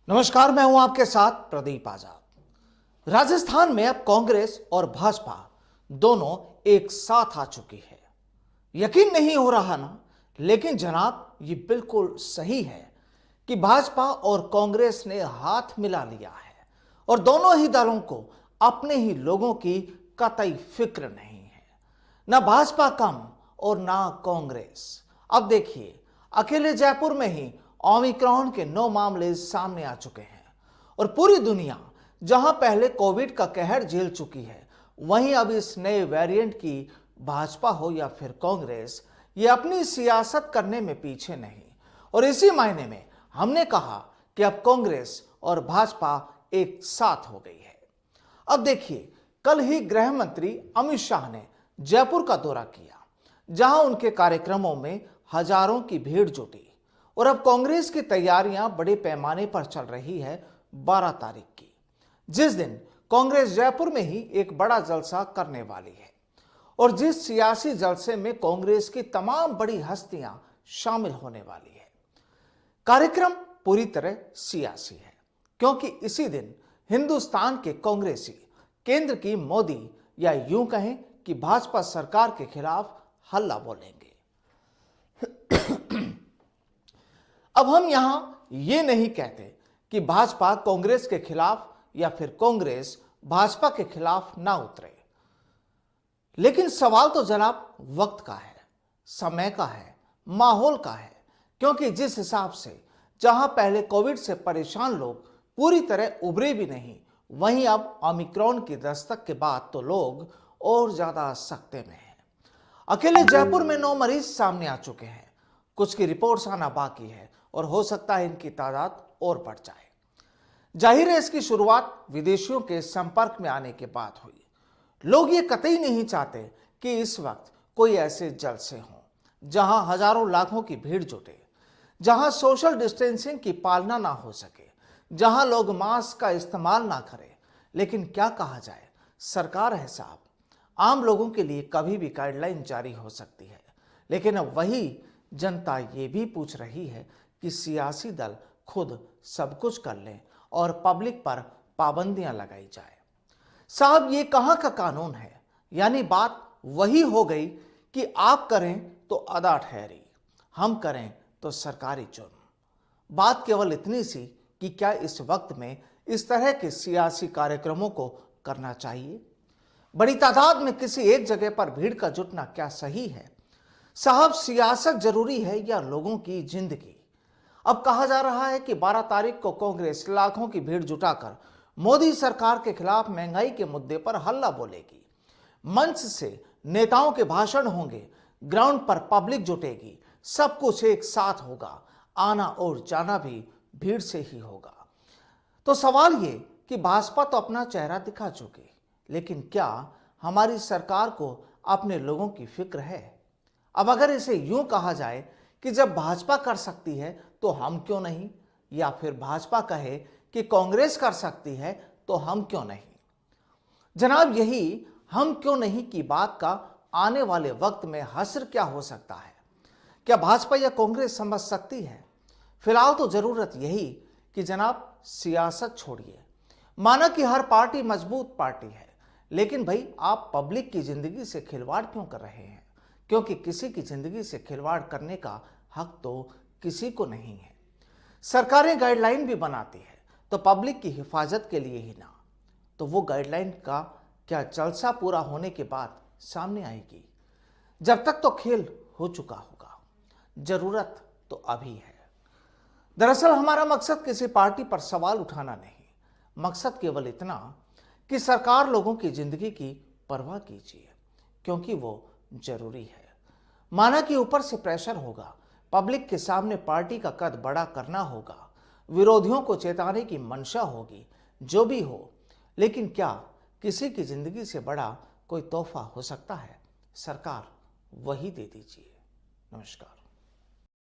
नमस्कार, मैं हूं आपके साथ प्रदीप आजाद। राजस्थान में अब कांग्रेस और भाजपा दोनों एक साथ आ चुकी है। यकीन नहीं हो रहा ना, लेकिन जनाब ये बिल्कुल सही है कि भाजपा और कांग्रेस ने हाथ मिला लिया है और दोनों ही दलों को अपने ही लोगों की कतई फिक्र नहीं है। ना भाजपा कम और ना कांग्रेस। अब देखिए, अकेले जयपुर में ही ओमिक्रॉन के 9 मामले सामने आ चुके हैं और पूरी दुनिया जहां पहले कोविड का कहर झेल चुकी है, वहीं अब इस नए वेरिएंट की भाजपा हो या फिर कांग्रेस, ये अपनी सियासत करने में पीछे नहीं। और इसी मायने में हमने कहा कि अब कांग्रेस और भाजपा एक साथ हो गई है। अब देखिए, कल ही गृह मंत्री अमित शाह ने जयपुर का दौरा किया, जहां उनके कार्यक्रमों में हजारों की भीड़ जुटी। और अब कांग्रेस की तैयारियां बड़े पैमाने पर चल रही है 12 तारीख की, जिस दिन कांग्रेस जयपुर में ही एक बड़ा जलसा करने वाली है। और जिस सियासी जलसे में कांग्रेस की तमाम बड़ी हस्तियां शामिल होने वाली है। कार्यक्रम पूरी तरह सियासी है, क्योंकि इसी दिन हिंदुस्तान के कांग्रेसी केंद्र की मोदी या यूं कहें कि भाजपा सरकार के खिलाफ हल्ला बोलेंगे। अब हम यहां ये नहीं कहते कि भाजपा कांग्रेस के खिलाफ या फिर कांग्रेस भाजपा के खिलाफ ना उतरे, लेकिन सवाल तो जनाब वक्त का है, समय का है, माहौल का है। क्योंकि जिस हिसाब से जहां पहले कोविड से परेशान लोग पूरी तरह उभरे भी नहीं, वहीं अब ओमिक्रॉन की दस्तक के बाद तो लोग और ज्यादा सकते में हैं। अकेले जयपुर में 9 मरीज सामने आ चुके हैं, कुछ की रिपोर्ट्स आना बाकी है और हो सकता है इनकी तादाद और बढ़ जाए। जाहिर है, इसकी शुरुआत विदेशियों के संपर्क में आने के बाद हुई। लोग ये कतई नहीं चाहते कि इस वक्त कोई ऐसे जलसे हों जहां हजारों लाखों की भीड़ जुटे, जहां सोशल डिस्टेंसिंग की पालना ना हो सके, जहां लोग मास्क का इस्तेमाल ना करें। लेकिन क्या कहा जाए, सरकार है साहब, आम लोगों के लिए कभी भी गाइडलाइन जारी हो सकती है। लेकिन अब वही जनता ये भी पूछ रही है कि सियासी दल खुद सब कुछ कर लें और पब्लिक पर पाबंदियां लगाई जाए। साहब, ये कहां का कानून है? यानी बात वही हो गई कि आप करें तो अदा ठहरी, हम करें तो सरकारी जुर्म। बात केवल इतनी सी कि क्या इस वक्त में इस तरह के सियासी कार्यक्रमों को करना चाहिए? बड़ी तादाद में किसी एक जगह पर भीड़ का जुटना क्या सही है? साहब, सियासत जरूरी है या लोगों की जिंदगी? अब कहा जा रहा है कि 12 तारीख को कांग्रेस लाखों की भीड़ जुटाकर मोदी सरकार के खिलाफ महंगाई के मुद्दे पर हल्ला बोलेगी। मंच से नेताओं के भाषण होंगे, ग्राउंड पर पब्लिक जुटेगी, सब कुछ एक साथ होगा, आना और जाना भी भीड़ से ही होगा। तो सवाल ये कि भाजपा तो अपना चेहरा दिखा चुकी, लेकिन क्या हमारी सरकार को अपने लोगों की फिक्र है? अब अगर इसे यूं कहा जाए कि जब भाजपा कर सकती है तो हम क्यों नहीं, या फिर भाजपा कहे कि कांग्रेस कर सकती है तो हम क्यों नहीं। जनाब, यही हम क्यों नहीं की बात का आने वाले वक्त में हश्र क्या हो सकता है? क्या भाजपा या कांग्रेस समझ सकती है? फिलहाल तो जरूरत यही कि जनाब सियासत छोड़िए। माना कि हर पार्टी मजबूत पार्टी है, लेकिन भाई आप पब्लिक की जिंदगी से खिलवाड़ क्यों कर रहे हैं? क्योंकि किसी की जिंदगी से खिलवाड़ करने का हक तो किसी को नहीं है। सरकारें गाइडलाइन भी बनाती है तो पब्लिक की हिफाजत के लिए ही ना, तो वो गाइडलाइन का क्या जलसा पूरा होने के बाद सामने आएगी? जब तक तो खेल हो चुका होगा। जरूरत तो अभी है। दरअसल हमारा मकसद किसी पार्टी पर सवाल उठाना नहीं, मकसद केवल इतना कि सरकार लोगों की जिंदगी की परवाह कीजिए, क्योंकि वो जरूरी है। माना कि ऊपर से प्रेशर होगा, पब्लिक के सामने पार्टी का कद बड़ा करना होगा, विरोधियों को चेताने की मंशा होगी, जो भी हो, लेकिन क्या किसी की जिंदगी से बड़ा कोई तोहफा हो सकता है? सरकार वही दे दीजिए। नमस्कार।